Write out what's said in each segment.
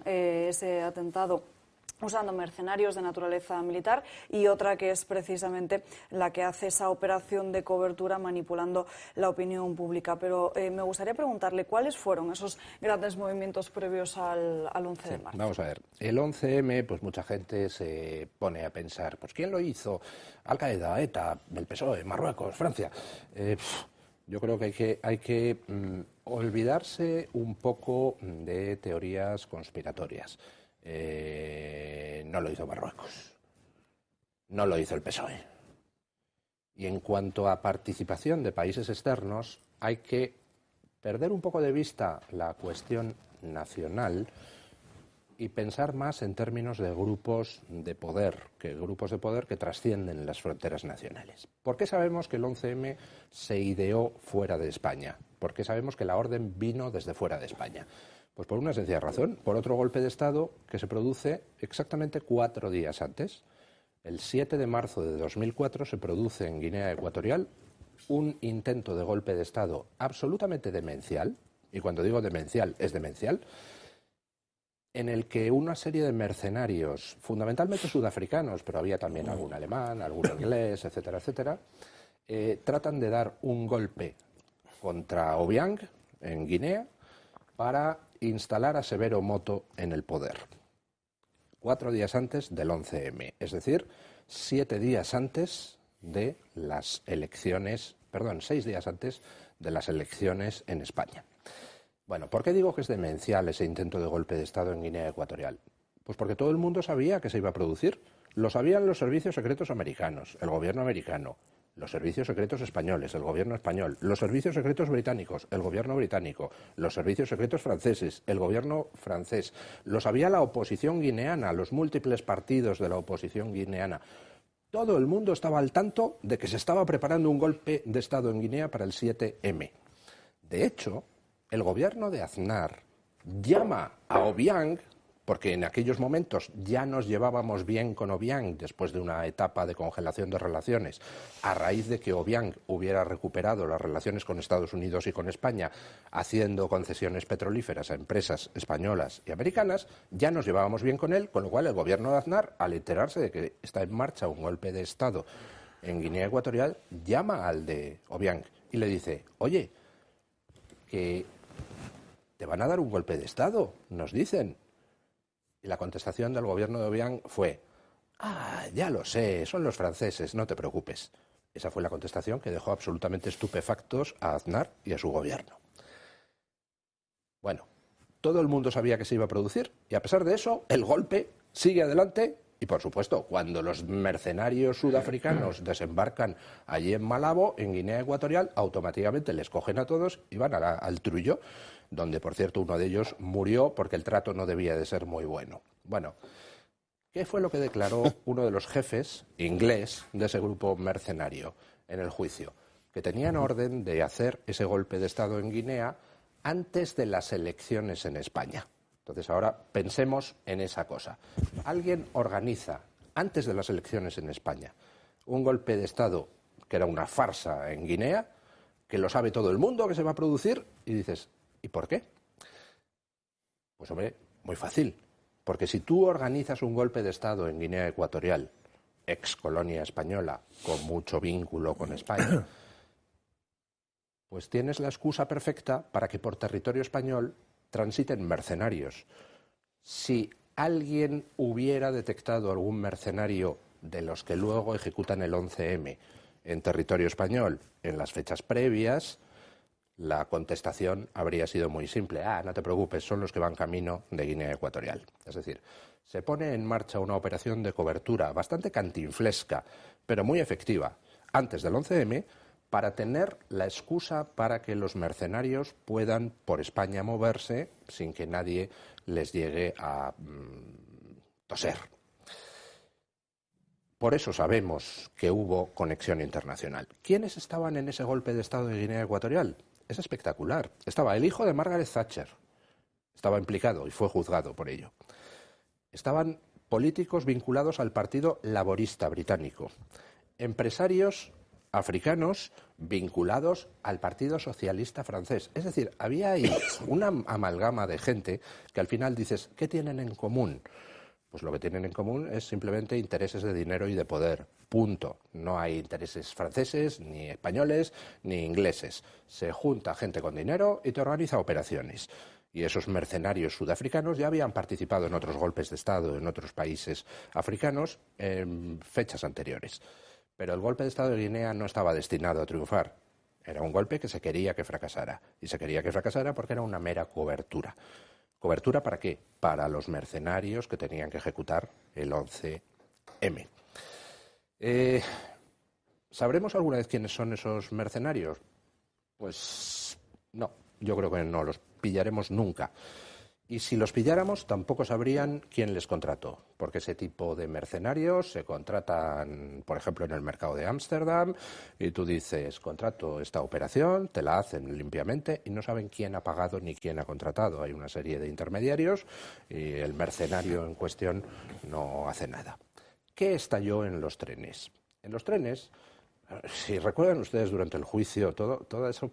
ese atentado usando mercenarios de naturaleza militar, y otra que es precisamente la que hace esa operación de cobertura manipulando la opinión pública. Pero me gustaría preguntarle cuáles fueron esos grandes movimientos previos al 11 de marzo. Vamos a ver, el 11M, pues mucha gente se pone a pensar, pues ¿quién lo hizo? Al-Qaeda, ETA, el PSOE, Marruecos, Francia. Yo creo que hay que olvidarse un poco de teorías conspiratorias. No lo hizo Marruecos, no lo hizo el PSOE. Y en cuanto a participación de países externos, hay que perder un poco de vista la cuestión nacional y pensar más en términos de grupos de poder que trascienden las fronteras nacionales. ¿Por qué sabemos que el 11M se ideó fuera de España? ¿Por qué sabemos que la orden vino desde fuera de España? Pues por una sencilla razón, por otro golpe de Estado que se produce exactamente 4 días antes. El 7 de marzo de 2004 se produce en Guinea Ecuatorial un intento de golpe de Estado absolutamente demencial, y cuando digo demencial, es demencial, en el que una serie de mercenarios, fundamentalmente sudafricanos, pero había también algún alemán, algún inglés, etcétera, etcétera, tratan de dar un golpe contra Obiang, en Guinea, para instalar a Severo Moto en el poder. 4 días antes del 11M, es decir, 7 días antes de las elecciones, 6 días antes de las elecciones en España. Bueno, ¿por qué digo que es demencial ese intento de golpe de Estado en Guinea Ecuatorial? Pues porque todo el mundo sabía que se iba a producir. Lo sabían los servicios secretos americanos, el gobierno americano, los servicios secretos españoles, el gobierno español, los servicios secretos británicos, el gobierno británico, los servicios secretos franceses, el gobierno francés. Lo sabía la oposición guineana, los múltiples partidos de la oposición guineana. Todo el mundo estaba al tanto de que se estaba preparando un golpe de Estado en Guinea para el 7M. De hecho, el gobierno de Aznar llama a Obiang, porque en aquellos momentos ya nos llevábamos bien con Obiang después de una etapa de congelación de relaciones, a raíz de que Obiang hubiera recuperado las relaciones con Estados Unidos y con España, haciendo concesiones petrolíferas a empresas españolas y americanas, ya nos llevábamos bien con él, con lo cual el gobierno de Aznar, al enterarse de que está en marcha un golpe de Estado en Guinea Ecuatorial, llama al de Obiang y le dice, oye, que te van a dar un golpe de Estado, nos dicen. Y la contestación del gobierno de Obiang fue, ya lo sé, son los franceses, no te preocupes. Esa fue la contestación que dejó absolutamente estupefactos a Aznar y a su gobierno. Bueno, todo el mundo sabía que se iba a producir y a pesar de eso, el golpe sigue adelante y, por supuesto, cuando los mercenarios sudafricanos desembarcan allí en Malabo, en Guinea Ecuatorial, automáticamente les cogen a todos y van al Trullo, donde, por cierto, uno de ellos murió porque el trato no debía de ser muy bueno. Bueno, ¿qué fue lo que declaró uno de los jefes inglés de ese grupo mercenario en el juicio? Que tenían orden de hacer ese golpe de Estado en Guinea antes de las elecciones en España. Entonces ahora pensemos en esa cosa. Alguien organiza, antes de las elecciones en España, un golpe de Estado que era una farsa en Guinea, que lo sabe todo el mundo que se va a producir, y dices, ¿y por qué? Pues hombre, muy fácil. Porque si tú organizas un golpe de Estado en Guinea Ecuatorial, ex colonia española, con mucho vínculo con España, pues tienes la excusa perfecta para que por territorio español transiten mercenarios. Si alguien hubiera detectado algún mercenario de los que luego ejecutan el 11M en territorio español en las fechas previas, la contestación habría sido muy simple. No te preocupes, son los que van camino de Guinea Ecuatorial. Es decir, se pone en marcha una operación de cobertura bastante cantinflesca, pero muy efectiva, antes del 11M, para tener la excusa para que los mercenarios puedan por España moverse sin que nadie les llegue a toser. Por eso sabemos que hubo conexión internacional. ¿Quiénes estaban en ese golpe de Estado de Guinea Ecuatorial? Es espectacular. Estaba el hijo de Margaret Thatcher. Estaba implicado y fue juzgado por ello. Estaban políticos vinculados al Partido Laborista británico. Empresarios africanos vinculados al Partido Socialista francés. Es decir, había ahí una amalgama de gente que al final dices, ¿qué tienen en común? Pues lo que tienen en común es simplemente intereses de dinero y de poder. Punto. No hay intereses franceses, ni españoles, ni ingleses. Se junta gente con dinero y te organiza operaciones. Y esos mercenarios sudafricanos ya habían participado en otros golpes de Estado en otros países africanos en fechas anteriores. Pero el golpe de Estado de Guinea no estaba destinado a triunfar. Era un golpe que se quería que fracasara. Y se quería que fracasara porque era una mera cobertura. ¿Cobertura para qué? Para los mercenarios que tenían que ejecutar el 11M. ¿Sabremos alguna vez quiénes son esos mercenarios? Pues no, yo creo que no los pillaremos nunca. Y si los pilláramos, tampoco sabrían quién les contrató, porque ese tipo de mercenarios se contratan, por ejemplo, en el mercado de Ámsterdam, y tú dices, contrato esta operación, te la hacen limpiamente y no saben quién ha pagado ni quién ha contratado. Hay una serie de intermediarios y el mercenario en cuestión no hace nada. ¿Qué estalló en los trenes? En los trenes, si recuerdan ustedes durante el juicio, todo eso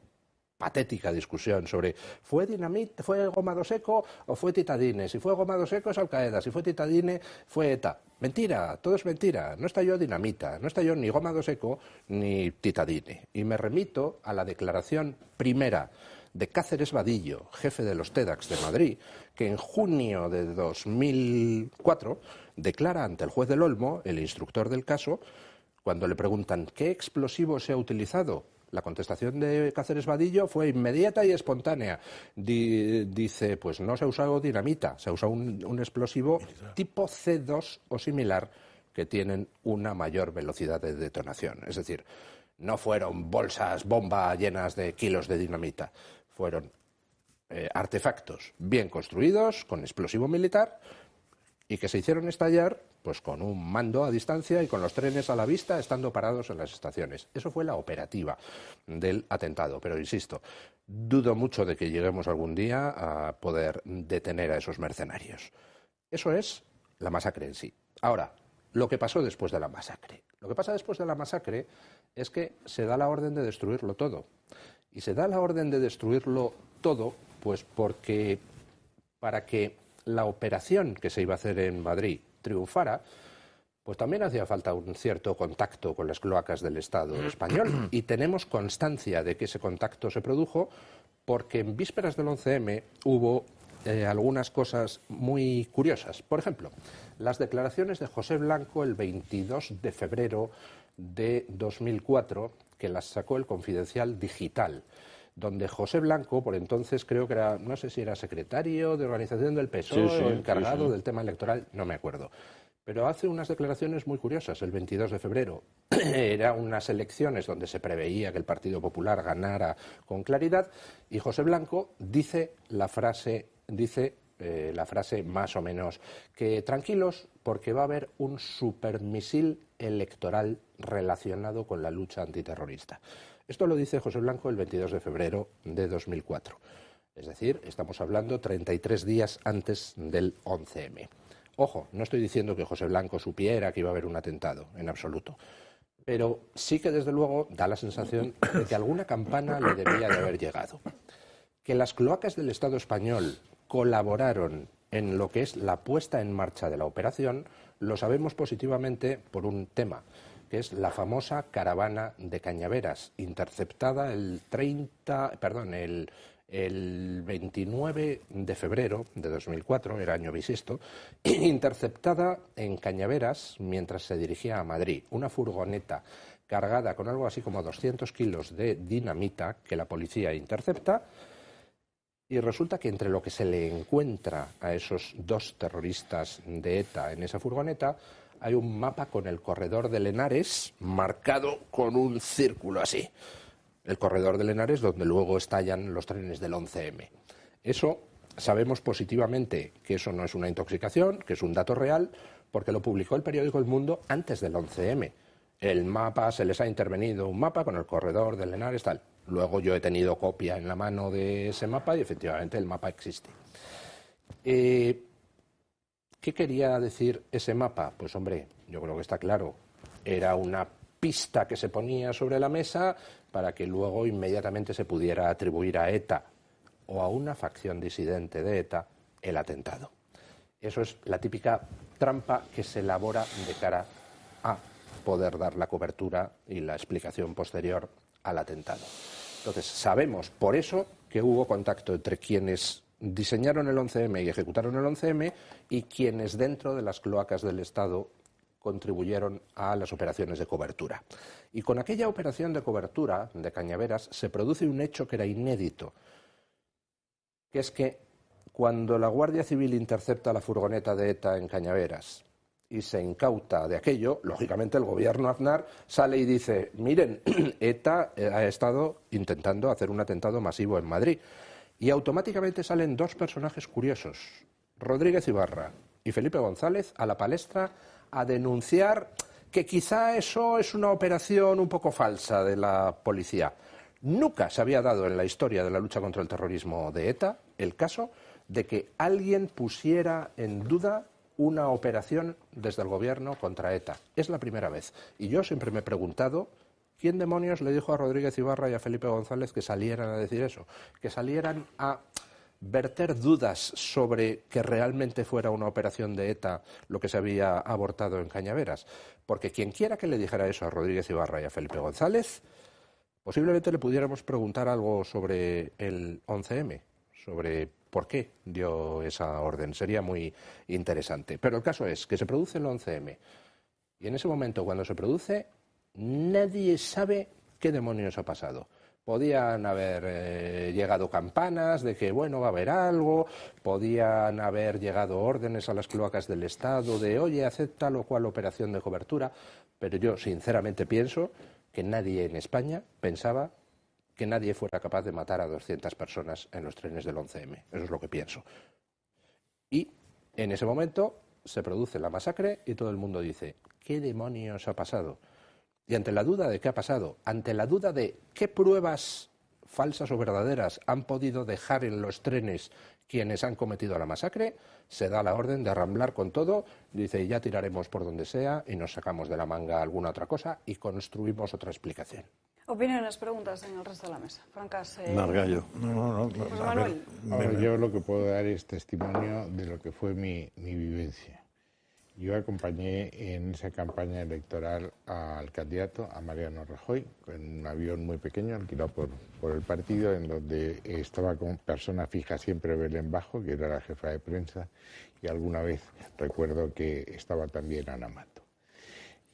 patética discusión sobre ¿fue dinamita, fue gomado seco o fue titadine? Si fue gomado seco es Al-Qaeda, si fue titadine fue ETA. Mentira, todo es mentira. No estalló dinamita, no estalló ni gomado seco ni titadine. Y me remito a la declaración primera de Cáceres Vadillo, jefe de los TEDx de Madrid, que en junio de 2004 declara ante el juez del Olmo, el instructor del caso, cuando le preguntan ¿qué explosivo se ha utilizado? La contestación de Cáceres Vadillo fue inmediata y espontánea. Dice, pues no se ha usado dinamita, se ha usado un explosivo tipo C2 o similar que tienen una mayor velocidad de detonación. Es decir, no fueron bolsas, bomba llenas de kilos de dinamita, fueron artefactos bien construidos, con explosivo militar, y que se hicieron estallar pues con un mando a distancia y con los trenes a la vista estando parados en las estaciones. Eso fue la operativa del atentado, pero insisto, dudo mucho de que lleguemos algún día a poder detener a esos mercenarios. Eso es la masacre en sí. Ahora, lo que pasó después de la masacre. Lo que pasa después de la masacre es que se da la orden de destruirlo todo. Y se da la orden de destruirlo todo pues porque para que la operación que se iba a hacer en Madrid triunfara, pues también hacía falta un cierto contacto con las cloacas del Estado español. Y tenemos constancia de que ese contacto se produjo porque en vísperas del 11M hubo algunas cosas muy curiosas. Por ejemplo, las declaraciones de José Blanco el 22 de febrero de 2004, que las sacó el Confidencial Digital, donde José Blanco, por entonces creo que era, no sé si era secretario de organización del PSOE o encargado del tema electoral, no me acuerdo. Pero hace unas declaraciones muy curiosas el 22 de febrero. Eran unas elecciones donde se preveía que el Partido Popular ganara con claridad y José Blanco dice la frase más o menos que tranquilos porque va a haber un supermisil electoral relacionado con la lucha antiterrorista. Esto lo dice José Blanco el 22 de febrero de 2004. Es decir, estamos hablando 33 días antes del 11M. Ojo, no estoy diciendo que José Blanco supiera que iba a haber un atentado, en absoluto. Pero sí que desde luego da la sensación de que alguna campana le debía de haber llegado. Que las cloacas del Estado español colaboraron en lo que es la puesta en marcha de la operación, lo sabemos positivamente por un tema, que es la famosa caravana de Cañaveras, interceptada el 29 de febrero de 2004, era año bisiesto, interceptada en Cañaveras mientras se dirigía a Madrid. Una furgoneta cargada con algo así como 200 kilos de dinamita que la policía intercepta. Y resulta que entre lo que se le encuentra a esos dos terroristas de ETA en esa furgoneta hay un mapa con el corredor de Lenares marcado con un círculo así. El corredor de Lenares donde luego estallan los trenes del 11M. Eso sabemos positivamente que eso no es una intoxicación, que es un dato real, porque lo publicó el periódico El Mundo antes del 11M. El mapa, se les ha intervenido un mapa con el corredor de Lenares, tal. Luego yo he tenido copia en la mano de ese mapa y efectivamente el mapa existe. ¿Qué quería decir ese mapa? Pues hombre, yo creo que está claro. Era una pista que se ponía sobre la mesa para que luego inmediatamente se pudiera atribuir a ETA o a una facción disidente de ETA el atentado. Eso es la típica trampa que se elabora de cara a poder dar la cobertura y la explicación posterior al atentado. Entonces, sabemos por eso que hubo contacto entre quienes diseñaron el 11M y ejecutaron el 11M y quienes dentro de las cloacas del Estado contribuyeron a las operaciones de cobertura. Y con aquella operación de cobertura de Cañaveras se produce un hecho que era inédito, que es que cuando la Guardia Civil intercepta la furgoneta de ETA en Cañaveras y se incauta de aquello, lógicamente el gobierno Aznar sale y dice, miren, ETA ha estado intentando hacer un atentado masivo en Madrid. Y automáticamente salen dos personajes curiosos, Rodríguez Ibarra y Felipe González, a la palestra a denunciar que quizá eso es una operación un poco falsa de la policía. Nunca se había dado en la historia de la lucha contra el terrorismo de ETA el caso de que alguien pusiera en duda una operación desde el gobierno contra ETA. Es la primera vez. Y yo siempre me he preguntado quién demonios le dijo a Rodríguez Ibarra y a Felipe González que salieran a decir eso, que salieran a verter dudas sobre que realmente fuera una operación de ETA lo que se había abortado en Cañaveras. Porque quien quiera que le dijera eso a Rodríguez Ibarra y a Felipe González, posiblemente le pudiéramos preguntar algo sobre el 11M, sobre por qué dio esa orden. Sería muy interesante. Pero el caso es que se produce el 11M y en ese momento, cuando se produce, nadie sabe qué demonios ha pasado. Podían haber llegado campanas de que, bueno, va a haber algo, podían haber llegado órdenes a las cloacas del Estado de, oye, haced tal o cual operación de cobertura, pero yo sinceramente pienso que nadie en España pensaba que nadie fuera capaz de matar a 200 personas en los trenes del 11M. Eso es lo que pienso. Y en ese momento se produce la masacre y todo el mundo dice, ¿qué demonios ha pasado? Y ante la duda de qué ha pasado, ante la duda de qué pruebas falsas o verdaderas han podido dejar en los trenes quienes han cometido la masacre, se da la orden de arramblar con todo, dice, ya tiraremos por donde sea y nos sacamos de la manga alguna otra cosa y construimos otra explicación. Opiniones, preguntas en el resto de la mesa. Francas. Margallo. No. José Manuel. Ahora, yo lo que puedo dar es testimonio de lo que fue mi vivencia. Yo acompañé en esa campaña electoral al candidato, a Mariano Rajoy, en un avión muy pequeño alquilado por el partido, en donde estaba con persona fija siempre Belén Bajo, que era la jefa de prensa, y alguna vez recuerdo que estaba también Ana Mato.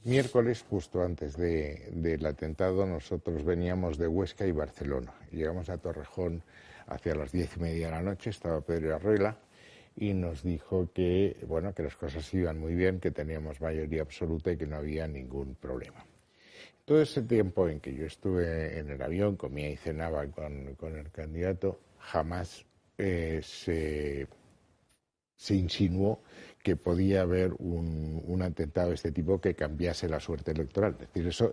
Miércoles, justo antes del atentado, nosotros veníamos de Huesca y Barcelona. Llegamos a Torrejón hacia las 10:30 de la noche, estaba Pedro Arruela, y nos dijo que, bueno, que las cosas iban muy bien, que teníamos mayoría absoluta y que no había ningún problema. Todo ese tiempo en que yo estuve en el avión, comía y cenaba con el candidato, jamás se insinuó que podía haber un atentado de este tipo que cambiase la suerte electoral. Es decir, eso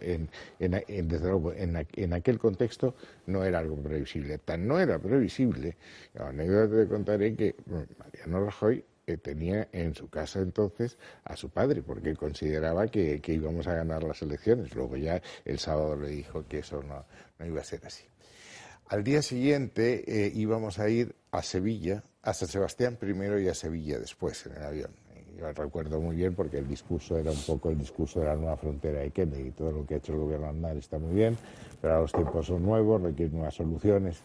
desde luego, en aquel contexto no era algo previsible. Tan no era previsible, la anécdota te contaré que Mariano Rajoy tenía en su casa entonces a su padre, porque consideraba que íbamos a ganar las elecciones. Luego ya el sábado le dijo que eso no iba a ser así. Al día siguiente íbamos a ir a Sevilla, a San Sebastián primero y a Sevilla después en el avión. Yo recuerdo muy bien porque el discurso era un poco el discurso de la nueva frontera de Kennedy. Todo lo que ha hecho el gobierno Aznar está muy bien, pero ahora los tiempos son nuevos, requieren nuevas soluciones.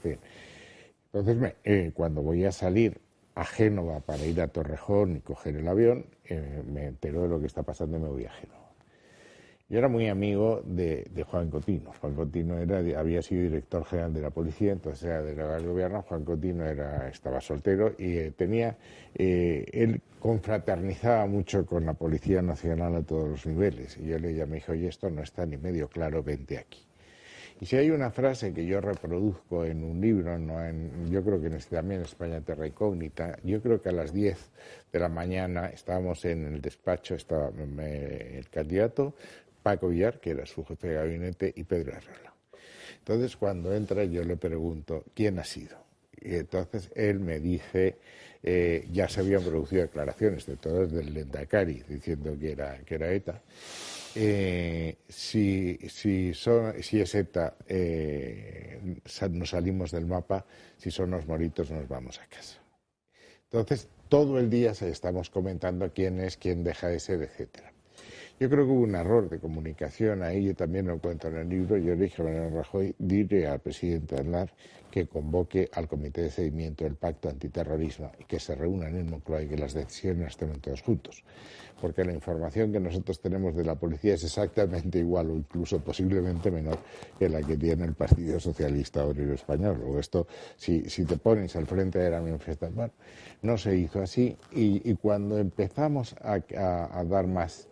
Entonces, cuando voy a salir a Génova para ir a Torrejón y coger el avión, me entero de lo que está pasando y me voy a Génova. Yo era muy amigo de Juan Cotino. Juan Cotino había sido director general de la policía, entonces era delegado del gobierno. Juan Cotino estaba soltero y él confraternizaba mucho con la Policía Nacional a todos los niveles. Y yo le llamé y dije, oye, esto no está ni medio claro, vente aquí. Y si hay una frase que yo reproduzco en un libro, yo creo que también en España Terra Incógnita, yo creo que a las 10 de la mañana estábamos en el despacho, estaba el candidato, Paco Villar, que era su jefe de gabinete, y Pedro Arruela. Entonces, cuando entra, yo le pregunto, ¿quién ha sido? Y entonces él me dice, ya se habían producido declaraciones de todos del Lehendakari diciendo que era ETA. Si es ETA, nos salimos del mapa, si son los moritos nos vamos a casa. Entonces, todo el día estamos comentando quién es, quién deja de ser, etcétera. Yo creo que hubo un error de comunicación ahí, yo también lo cuento en el libro. Yo le dije a Mariano Rajoy, dile al presidente Aznar que convoque al Comité de Seguimiento del Pacto Antiterrorismo y que se reúnan en Moncloa y que las decisiones las tomen todos juntos. Porque la información que nosotros tenemos de la policía es exactamente igual o incluso posiblemente menor que la que tiene el Partido Socialista Obrero Español. Luego esto, si te pones al frente de la manifestación, bueno, no se hizo así y cuando empezamos a dar más,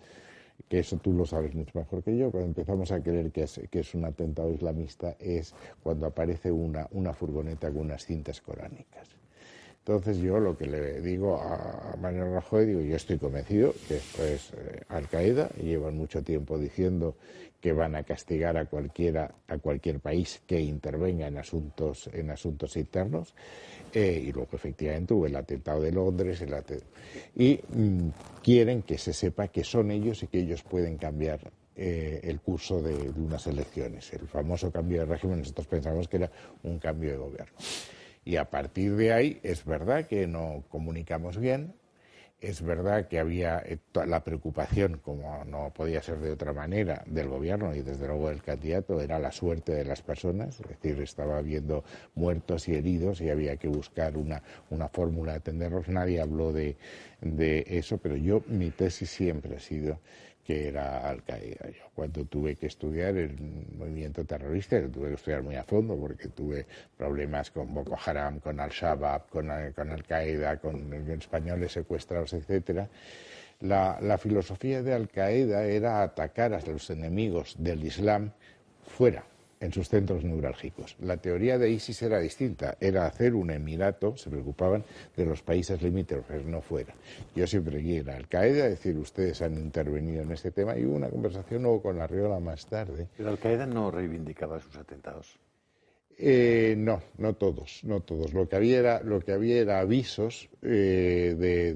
que eso tú lo sabes mucho mejor que yo, cuando empezamos a creer que es un atentado islamista es cuando aparece una furgoneta con unas cintas coránicas. Entonces yo lo que le digo a Mariano Rajoy, digo, yo estoy convencido que esto es Al-Qaeda, y llevan mucho tiempo diciendo que van a castigar a cualquier país que intervenga en asuntos internos, y luego efectivamente hubo el atentado de Londres, y quieren que se sepa que son ellos y que ellos pueden cambiar el curso de unas elecciones. El famoso cambio de régimen, nosotros pensamos que era un cambio de gobierno. Y a partir de ahí es verdad que no comunicamos bien, es verdad que había la preocupación, como no podía ser de otra manera, del gobierno y desde luego del candidato, era la suerte de las personas, es decir, estaba habiendo muertos y heridos y había que buscar una fórmula de atenderlos. Nadie habló de eso, pero mi tesis siempre ha sido que era Al-Qaeda. Yo cuando tuve que estudiar el movimiento terrorista, lo tuve que estudiar muy a fondo porque tuve problemas con Boko Haram, con Al-Shabaab, con Al-Qaeda, con españoles secuestrados, etcétera. La filosofía de Al-Qaeda era atacar a los enemigos del Islam fuera, en sus centros neurálgicos. La teoría de ISIS era distinta, era hacer un emirato, se preocupaban de los países limítrofes, no fuera. Yo siempre quiero Al-Qaeda, decir, ustedes han intervenido en este tema, y hubo una conversación luego con Arriola más tarde. Pero Al-Qaeda no reivindicaba sus atentados. No todos. Lo que había era avisos de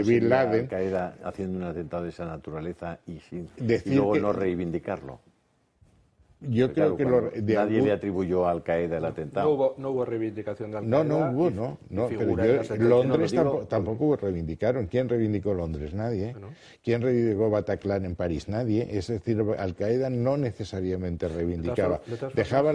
Bin Laden. Al-Qaeda haciendo un atentado de esa naturaleza y luego no reivindicarlo. Yo creo que nadie le atribuyó a Al-Qaeda el atentado. No hubo reivindicación de Al-Qaeda. No hubo. Pero Londres tampoco reivindicaron. ¿Quién reivindicó Londres? Nadie. Bueno. ¿Quién reivindicó Bataclan en París? Nadie. Es decir, Al-Qaeda no necesariamente reivindicaba. Dejaba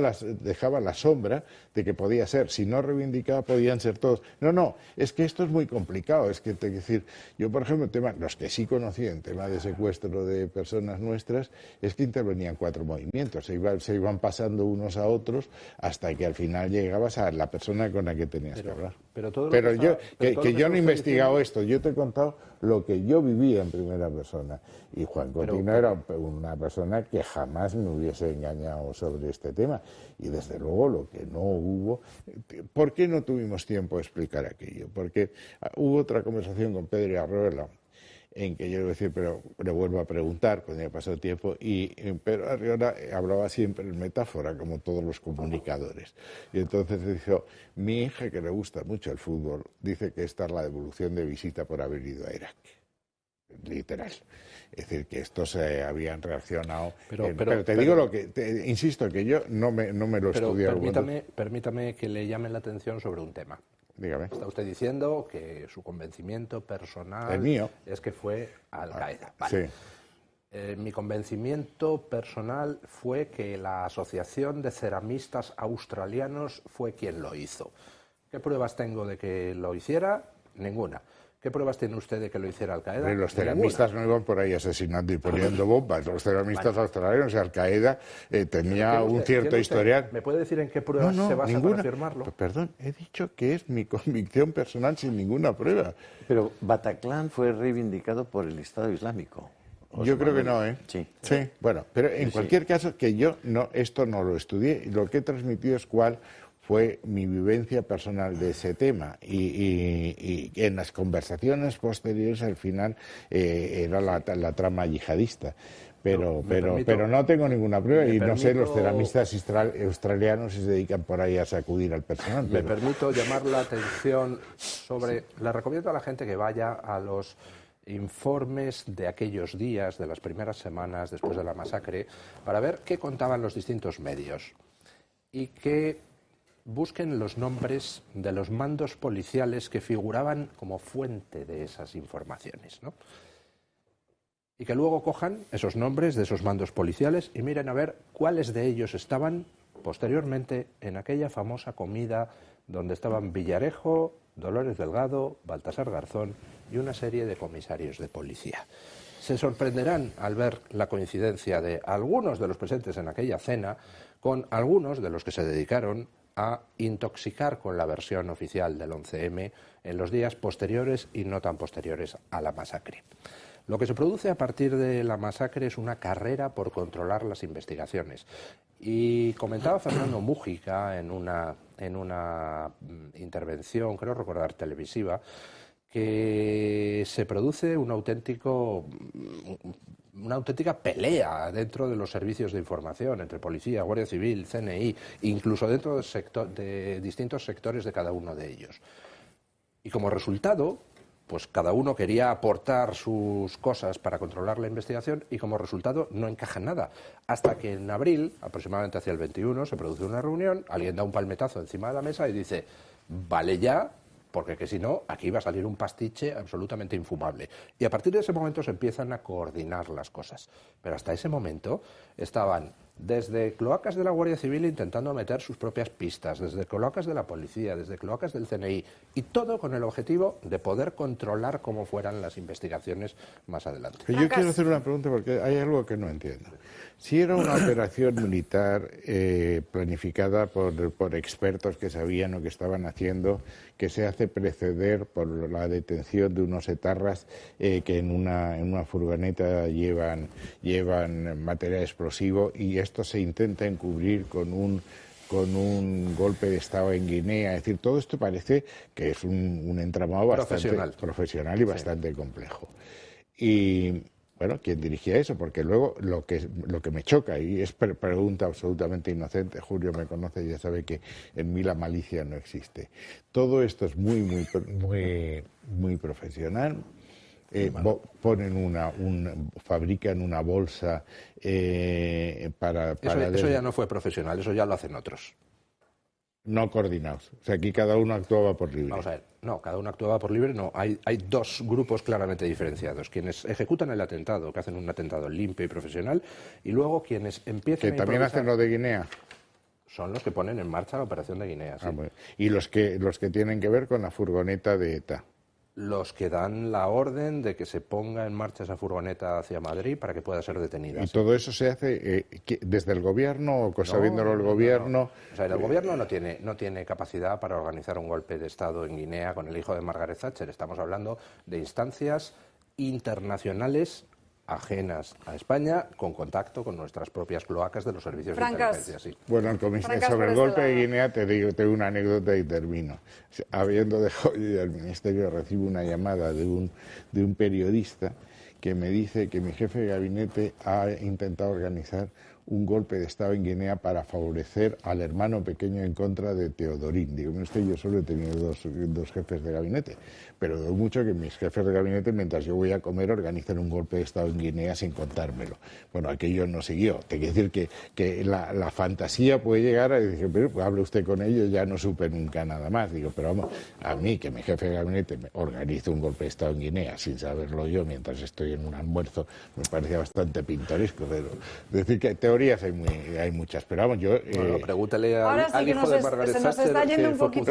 la sombra de que podía ser. Si no reivindicaba, podían ser todos. No, es que esto es muy complicado. Es que, decir, yo, por ejemplo, los que sí conocí en tema de secuestro de personas nuestras, es que intervenían 4 movimientos. Se iban pasando unos a otros hasta que al final llegabas a la persona con la que tenías que hablar. Pero yo no he investigado esto, yo te he contado lo que yo vivía en primera persona. Y Juan Cotino era una persona que jamás me hubiese engañado sobre este tema. Y desde luego lo que no hubo... ¿Por qué no tuvimos tiempo de explicar aquello? Porque hubo otra conversación con Pedro Arriola, en que yo le voy a decir, pero le vuelvo a preguntar cuando ya pasó tiempo, y Pedro Arriola hablaba siempre en metáfora, como todos los comunicadores. Y entonces dijo, mi hija, que le gusta mucho el fútbol, dice que esta es la devolución de visita por haber ido a Irak. Literal. Es decir, que estos habían reaccionado. Pero te digo insisto, que yo no me lo he estudiado. Permítame que le llame la atención sobre un tema. Dígame. Está usted diciendo que su convencimiento personal el mío es que fue Al-Qaeda. Vale. Sí. Mi convencimiento personal fue que la Asociación de Ceramistas Australianos fue quien lo hizo. ¿Qué pruebas tengo de que lo hiciera? Ninguna. ¿Qué pruebas tiene usted de que lo hiciera Al-Qaeda? Pero los ceramistas no iban por ahí asesinando y poniendo bombas. Los ceramistas australianos y Al-Qaeda tenía un cierto historial. ¿Me puede decir en qué pruebas se basa para afirmarlo? Perdón, he dicho que es mi convicción personal sin ninguna prueba. Pero Bataclan fue reivindicado por el Estado Islámico. Yo creo que no, ¿eh? Sí. Bueno, pero en cualquier caso, que yo esto no lo estudié, y lo que he transmitido es cuál fue mi vivencia personal de ese tema y en las conversaciones posteriores al final era la trama yihadista. Pero no tengo ninguna prueba y no sé, los ceramistas australianos si se dedican por ahí a sacudir al personal. Me permito llamar la atención sobre... Le recomiendo a la gente que vaya a los informes de aquellos días, de las primeras semanas después de la masacre, para ver qué contaban los distintos medios y que busquen los nombres de los mandos policiales que figuraban como fuente de esas informaciones, ¿no? Y que luego cojan esos nombres de esos mandos policiales y miren a ver cuáles de ellos estaban posteriormente en aquella famosa comida donde estaban Villarejo, Dolores Delgado, Baltasar Garzón y una serie de comisarios de policía. Se sorprenderán al ver la coincidencia de algunos de los presentes en aquella cena con algunos de los que se dedicaron a intoxicar con la versión oficial del 11M en los días posteriores y no tan posteriores a la masacre. Lo que se produce a partir de la masacre es una carrera por controlar las investigaciones. Y comentaba Fernando Múgica en una intervención, creo recordar televisiva, que se produce una auténtica pelea dentro de los servicios de información entre policía, Guardia Civil, CNI, incluso dentro de distintos sectores de cada uno de ellos. Y como resultado, pues cada uno quería aportar sus cosas para controlar la investigación y como resultado no encaja nada. Hasta que en abril, aproximadamente hacia el 21, se produce una reunión, alguien da un palmetazo encima de la mesa y dice, vale ya, porque que si no, aquí va a salir un pastiche absolutamente infumable. Y a partir de ese momento se empiezan a coordinar las cosas. Pero hasta ese momento estaban desde cloacas de la Guardia Civil intentando meter sus propias pistas, desde cloacas de la policía, desde cloacas del CNI, y todo con el objetivo de poder controlar cómo fueran las investigaciones más adelante. Yo quiero hacer una pregunta porque hay algo que no entiendo. Si era una operación militar planificada por expertos que sabían lo que estaban haciendo, que se hace preceder por la detención de unos etarras que en una furgoneta llevan material explosivo y esto se intenta encubrir con un golpe de Estado en Guinea. Es decir, todo esto parece que es un entramado bastante profesional y bastante complejo. Y bueno, ¿quién dirigía eso? Porque luego lo que me choca, y es pregunta absolutamente inocente, Julio me conoce y ya sabe que en mí la malicia no existe. Todo esto es muy profesional. Fabrican una bolsa para eso ya no fue profesional, eso ya lo hacen otros. No coordinados. O sea, aquí cada uno actuaba por libre. Vamos a ver, no, cada uno actuaba por libre, no. Hay dos grupos claramente diferenciados. Quienes ejecutan el atentado, que hacen un atentado limpio y profesional, y luego quienes empiezan que también hacen lo de Guinea. Son los que ponen en marcha la operación de Guinea, sí. Bueno. Y los que tienen que ver con la furgoneta de ETA. Los que dan la orden de que se ponga en marcha esa furgoneta hacia Madrid para que pueda ser detenida. ¿Y todo eso se hace desde el gobierno o sabiéndolo el gobierno? No. O sea, el gobierno no tiene capacidad para organizar un golpe de Estado en Guinea con el hijo de Margaret Thatcher. Estamos hablando de instancias internacionales ajenas a España, con contacto con nuestras propias cloacas de los servicios de inteligencia. Sí. Bueno, sobre el golpe de Guinea te digo una anécdota y termino. Habiendo dejado yo al Ministerio, recibo una llamada de un periodista que me dice que mi jefe de gabinete ha intentado organizar un golpe de Estado en Guinea para favorecer al hermano pequeño en contra de Teodorín. Digo, yo solo he tenido dos jefes de gabinete, pero dudo mucho que mis jefes de gabinete, mientras yo voy a comer, organicen un golpe de Estado en Guinea sin contármelo. Bueno, aquello no siguió. Te quiero decir que la fantasía puede llegar a decir, pero pues, hable usted con ellos, ya no supe nunca nada más. Digo, pero vamos, a mí, que mi jefe de gabinete me organice un golpe de Estado en Guinea sin saberlo yo mientras estoy en un almuerzo, me parecía bastante pintoresco. Pero decir que teorías hay muchas, pero vamos, yo... pregúntale al hijo de Margaret Thatcher. Se nos está yendo un poquito.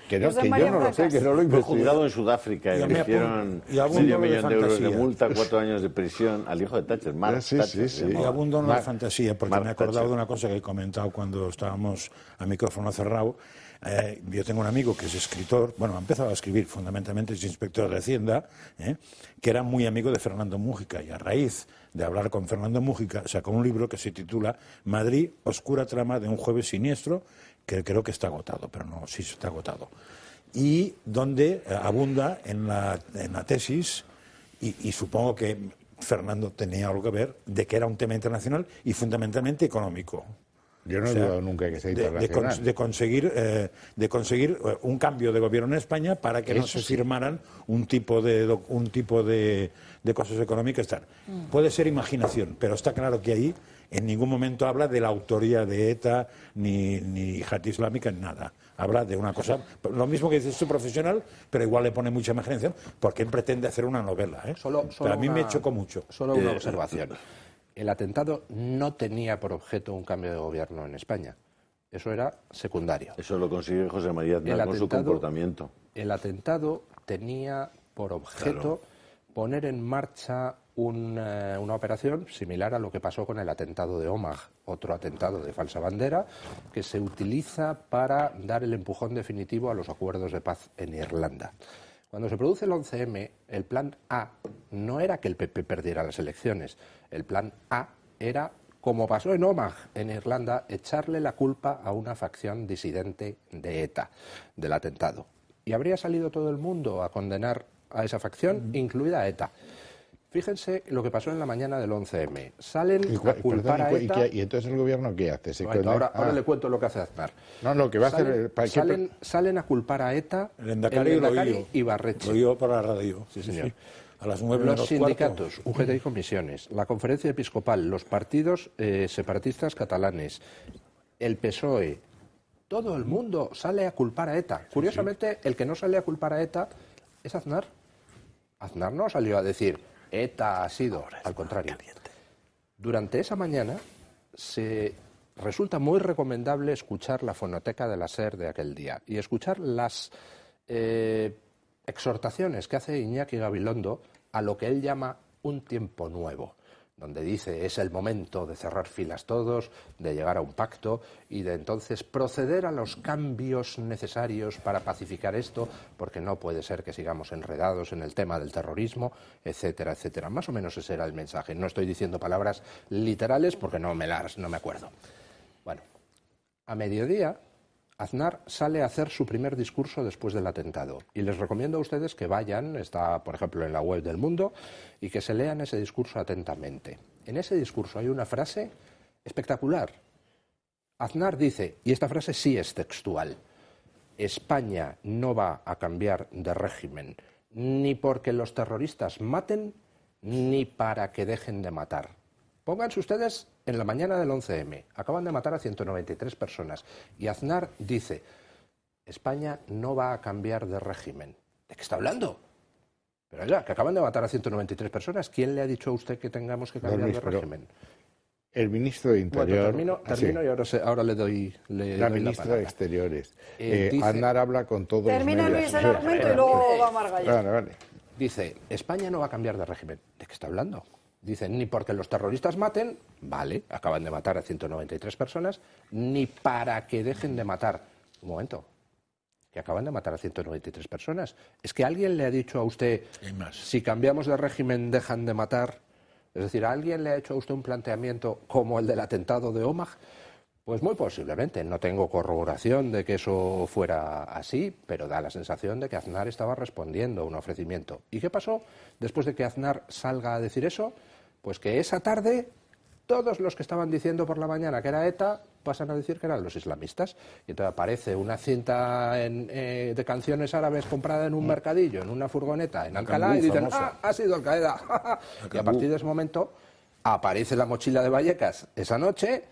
Que yo no lo sé, que no lo he Fue juzgado en Sudáfrica y le hicieron medio millón de euros de multa, 4 años de prisión al hijo de Thatcher, Mark Thatcher. Sí. Y abundo en la fantasía, porque me he acordado de una cosa que he comentado cuando estábamos a micrófono cerrado. Yo tengo un amigo que es escritor, bueno, ha empezado a escribir, fundamentalmente es inspector de Hacienda, que era muy amigo de Fernando Múgica, y a raíz de hablar con Fernando Múgica sacó un libro que se titula Madrid, oscura trama de un jueves siniestro, que creo que está agotado, pero no, sí está agotado. Y donde abunda en la tesis, y supongo que Fernando tenía algo que ver, de que era un tema internacional y fundamentalmente económico. Yo no he dudado nunca que sea internacional. De conseguir un cambio de gobierno en España para que no se firmaran un tipo de cosas económicas. Puede ser imaginación, pero está claro que ahí en ningún momento habla de la autoría de ETA ni Jihad Islámica, nada. Habla de una cosa, lo mismo que dices tú, profesional, pero igual le pone mucha imaginación porque él pretende hacer una novela. Pero a mí me chocó mucho. Solo una observación. El atentado no tenía por objeto un cambio de gobierno en España. Eso era secundario. Eso lo consigue José María Aznar con su comportamiento. El atentado tenía por objeto poner en marcha una operación similar a lo que pasó con el atentado de Omagh, otro atentado de falsa bandera, que se utiliza para dar el empujón definitivo a los acuerdos de paz en Irlanda. Cuando se produce el 11M, el plan A no era que el PP perdiera las elecciones. El plan A era, como pasó en Omagh, en Irlanda, echarle la culpa a una facción disidente de ETA, del atentado. Y habría salido todo el mundo a condenar a esa facción, incluida a ETA. Fíjense lo que pasó en la mañana del 11M. Salen a culpar a ETA... ¿Y entonces el gobierno qué hace? Ahora le cuento lo que hace Aznar. No, lo que va a hacer... Salen a culpar a ETA el Lehendakari y Barreche. Lo oí por la radio. Sí, señor. Sí. A las 9 los sindicatos, UGT y comisiones, la conferencia episcopal, los partidos separatistas catalanes, el PSOE, todo el mundo sale a culpar a ETA. Curiosamente, el que no sale a culpar a ETA es Aznar. Aznar no salió a decir ETA ha sido, al contrario. Durante esa mañana resulta muy recomendable escuchar la fonoteca de la SER de aquel día y escuchar las exhortaciones que hace Iñaki Gabilondo a lo que él llama un tiempo nuevo, donde dice es el momento de cerrar filas todos, de llegar a un pacto y de entonces proceder a los cambios necesarios para pacificar esto, porque no puede ser que sigamos enredados en el tema del terrorismo, etcétera, etcétera. Más o menos ese era el mensaje. No estoy diciendo palabras literales porque no me acuerdo. Bueno, a mediodía Aznar sale a hacer su primer discurso después del atentado y les recomiendo a ustedes que vayan, está por ejemplo en la web del Mundo, y que se lean ese discurso atentamente. En ese discurso hay una frase espectacular. Aznar dice, y esta frase sí es textual, España no va a cambiar de régimen ni porque los terroristas maten ni para que dejen de matar. Pónganse ustedes en la mañana del 11M. Acaban de matar a 193 personas. Y Aznar dice, España no va a cambiar de régimen. ¿De qué está hablando? Pero oiga, que acaban de matar a 193 personas. ¿Quién le ha dicho a usted que tengamos que cambiar de régimen? El ministro de Interior... Bueno, termino y ahora le doy la ministra de Exteriores. Aznar habla con todos termina los medios. Termina Luis el argumento y luego va Margallo. Vale. Dice, España no va a cambiar de régimen. ¿De qué está hablando? Dicen, ni porque los terroristas maten, vale, acaban de matar a 193 personas, ni para que dejen de matar. Un momento, que acaban de matar a 193 personas. ¿Es que alguien le ha dicho a usted, si cambiamos de régimen dejan de matar? Es decir, ¿alguien le ha hecho a usted un planteamiento como el del atentado de Omagh? Pues muy posiblemente. No tengo corroboración de que eso fuera así, pero da la sensación de que Aznar estaba respondiendo a un ofrecimiento. ¿Y qué pasó después de que Aznar salga a decir eso? Pues que esa tarde todos los que estaban diciendo por la mañana que era ETA pasan a decir que eran los islamistas. Y entonces aparece una cinta de canciones árabes comprada en un mercadillo, en una furgoneta, en Alcalá, y dicen, ha sido Al-Qaeda. Y a partir de ese momento aparece la mochila de Vallecas esa noche.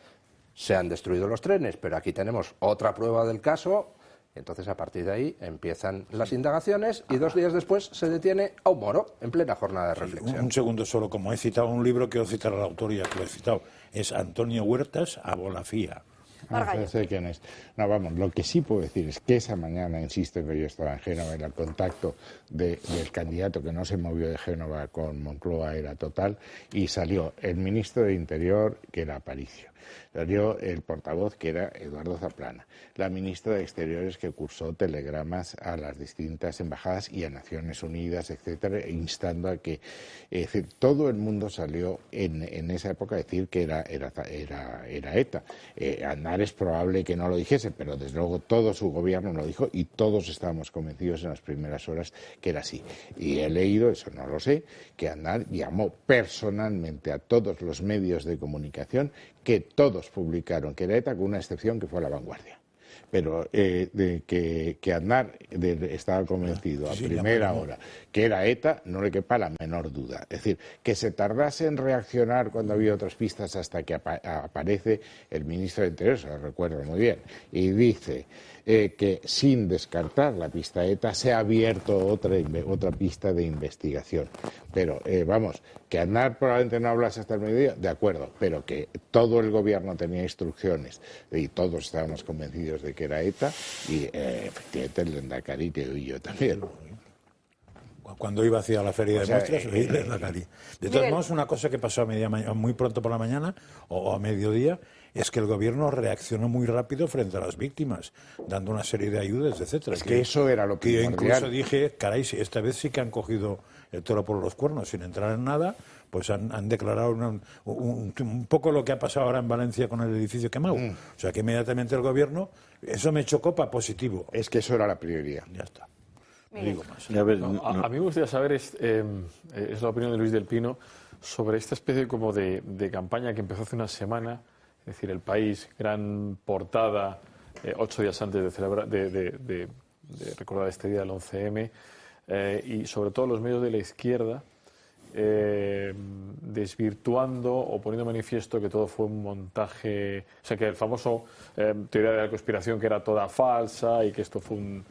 Se han destruido los trenes, pero aquí tenemos otra prueba del caso. Entonces, a partir de ahí, empiezan las indagaciones y 2 días después se detiene a un moro en plena jornada de reflexión. Un segundo solo, como he citado un libro, quiero citar a la autoría que lo he citado. Es Antonio Huertas, Abolafía. No sé quién es. No, vamos, lo que sí puedo decir es que esa mañana, insisto en que yo estaba en Génova, y el contacto del candidato que no se movió de Génova con Moncloa era total, y salió el ministro de Interior, que era Aparicio. Salió el portavoz, que era Eduardo Zaplana, la ministra de Exteriores, que cursó telegramas a las distintas embajadas y a Naciones Unidas, etcétera, instando a que, es decir, todo el mundo salió en esa época a decir que era ETA. Aznar es probable que no lo dijese, pero desde luego todo su gobierno lo dijo y todos estábamos convencidos en las primeras horas que era así. Y he leído, eso no lo sé, que Aznar llamó personalmente a todos los medios de comunicación, que todos publicaron que era ETA, con una excepción que fue La Vanguardia. Pero que Aznar estaba convencido a primera hora que era ETA, no le quepa la menor duda. Es decir, que se tardase en reaccionar cuando había otras pistas hasta que aparece el ministro de Interior, se lo recuerdo muy bien, y dice que sin descartar la pista ETA se ha abierto otra pista de investigación. Pero vamos, que Aznar probablemente no hablase hasta el mediodía, de acuerdo, pero que todo el gobierno tenía instrucciones y todos estábamos convencidos de que era ETA y efectivamente el Lehendakari y yo también. Cuando iba hacia la feria de muestras, oí el Lehendakari. De todos modos, una cosa que pasó muy pronto por la mañana o a mediodía es que el gobierno reaccionó muy rápido frente a las víctimas, dando una serie de ayudas, etcétera. Es que eso era lo que yo incluso dije, caray, esta vez sí que han cogido el toro por los cuernos sin entrar en nada, pues han declarado un poco lo que ha pasado ahora en Valencia con el edificio quemado. O sea que inmediatamente el gobierno, eso me chocó para positivo. Es que eso era la prioridad. Ya está. No digo más. A mí me gustaría saber, es la opinión de Luis del Pino, sobre esta especie como de campaña que empezó hace una semana, es decir, El País, gran portada, 8 días antes de recordar este día del 11M, y sobre todo los medios de la izquierda, desvirtuando o poniendo manifiesto que todo fue un montaje, o sea, que el famoso teoría de la conspiración que era toda falsa y que esto fue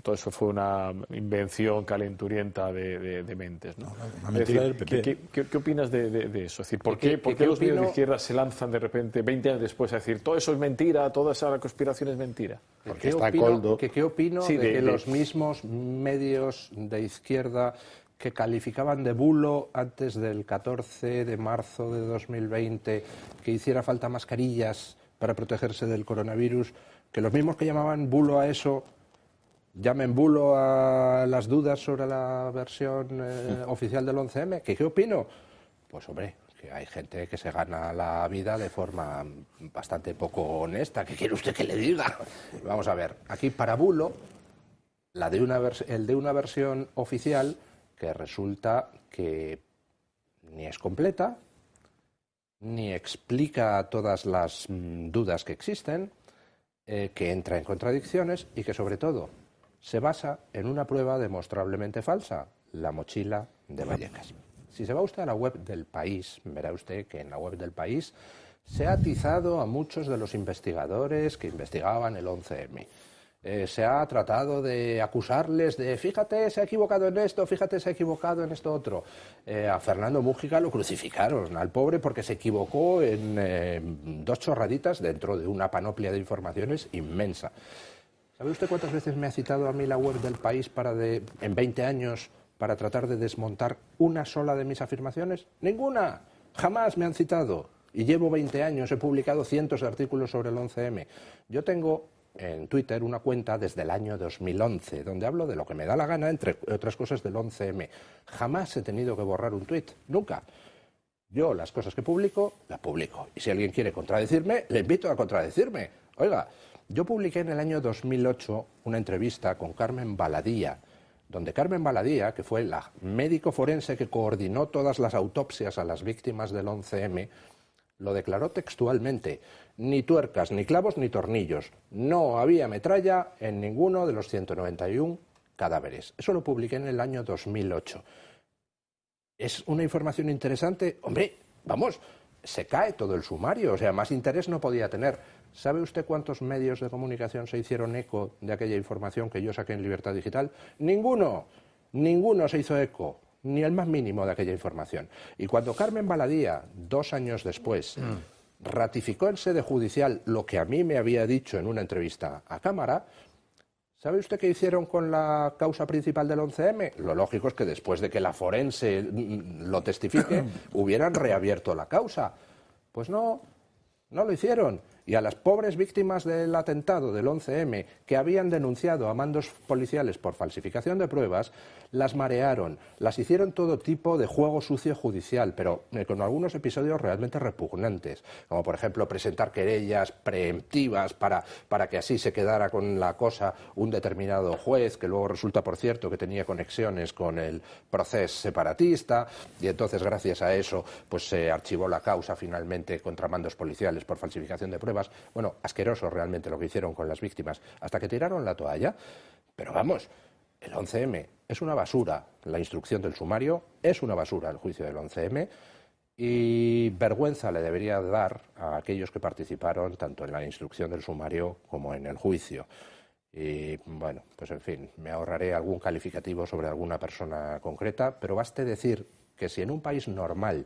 todo eso fue una invención calenturienta de mentes, ¿no? Una mentira del PP. ¿Qué opinas de eso? Es decir, ¿por qué los medios de izquierda se lanzan de repente 20 años después a decir todo eso es mentira, toda esa conspiración es mentira? ¿Qué opino de que los mismos medios de izquierda que calificaban de bulo antes del 14 de marzo de 2020 que hiciera falta mascarillas para protegerse del coronavirus, que los mismos que llamaban bulo a eso llamen bulo a las dudas sobre la versión oficial del 11M? ¿Qué opino? Pues hombre, que hay gente que se gana la vida de forma bastante poco honesta. ¿Qué quiere usted que le diga? Vamos a ver, aquí para bulo, el de una versión oficial que resulta que ni es completa, ni explica todas las dudas que existen, que entra en contradicciones y que sobre todo se basa en una prueba demostrablemente falsa, la mochila de Vallecas. Si se va usted a la web del País, verá usted que en la web del País se ha atizado a muchos de los investigadores que investigaban el 11M. Se ha tratado de acusarles de, fíjate, se ha equivocado en esto, fíjate, se ha equivocado en esto otro. A Fernando Múgica lo crucificaron, al pobre, porque se equivocó en 2 chorraditas dentro de una panoplia de informaciones inmensa. ¿Sabe usted cuántas veces me ha citado a mí la web del País en 20 años para tratar de desmontar una sola de mis afirmaciones? ¡Ninguna! Jamás me han citado. Y llevo 20 años, he publicado cientos de artículos sobre el 11M. Yo tengo en Twitter una cuenta desde el año 2011, donde hablo de lo que me da la gana, entre otras cosas del 11M. Jamás he tenido que borrar un tuit, nunca. Yo las cosas que publico, las publico. Y si alguien quiere contradecirme, le invito a contradecirme. Oiga, yo publiqué en el año 2008 una entrevista con Carmen Baladía, donde Carmen Baladía, que fue la médico forense que coordinó todas las autopsias a las víctimas del 11M, lo declaró textualmente: ni tuercas, ni clavos, ni tornillos. No había metralla en ninguno de los 191 cadáveres. Eso lo publiqué en el año 2008. ¿Es una información interesante? Hombre, vamos, se cae todo el sumario, o sea, más interés no podía tener. ¿Sabe usted cuántos medios de comunicación se hicieron eco de aquella información que yo saqué en Libertad Digital? Ninguno se hizo eco, ni el más mínimo de aquella información. Y cuando Carmen Baladía, 2 años después, ratificó en sede judicial lo que a mí me había dicho en una entrevista a cámara, ¿sabe usted qué hicieron con la causa principal del 11M? Lo lógico es que después de que la forense lo testifique, hubieran reabierto la causa. Pues no lo hicieron. Y a las pobres víctimas del atentado del 11M, que habían denunciado a mandos policiales por falsificación de pruebas, las marearon, las hicieron todo tipo de juego sucio judicial, pero con algunos episodios realmente repugnantes, como por ejemplo presentar querellas preemptivas para que así se quedara con la cosa un determinado juez, que luego resulta, por cierto, que tenía conexiones con el proceso separatista, y entonces gracias a eso pues se archivó la causa finalmente contra mandos policiales por falsificación de pruebas. Bueno, asqueroso realmente lo que hicieron con las víctimas, hasta que tiraron la toalla. Pero vamos, el 11M es una basura, la instrucción del sumario es una basura, el juicio del 11M, y vergüenza le debería dar a aquellos que participaron tanto en la instrucción del sumario como en el juicio. Y bueno, pues en fin, me ahorraré algún calificativo sobre alguna persona concreta, pero baste decir que si en un país normal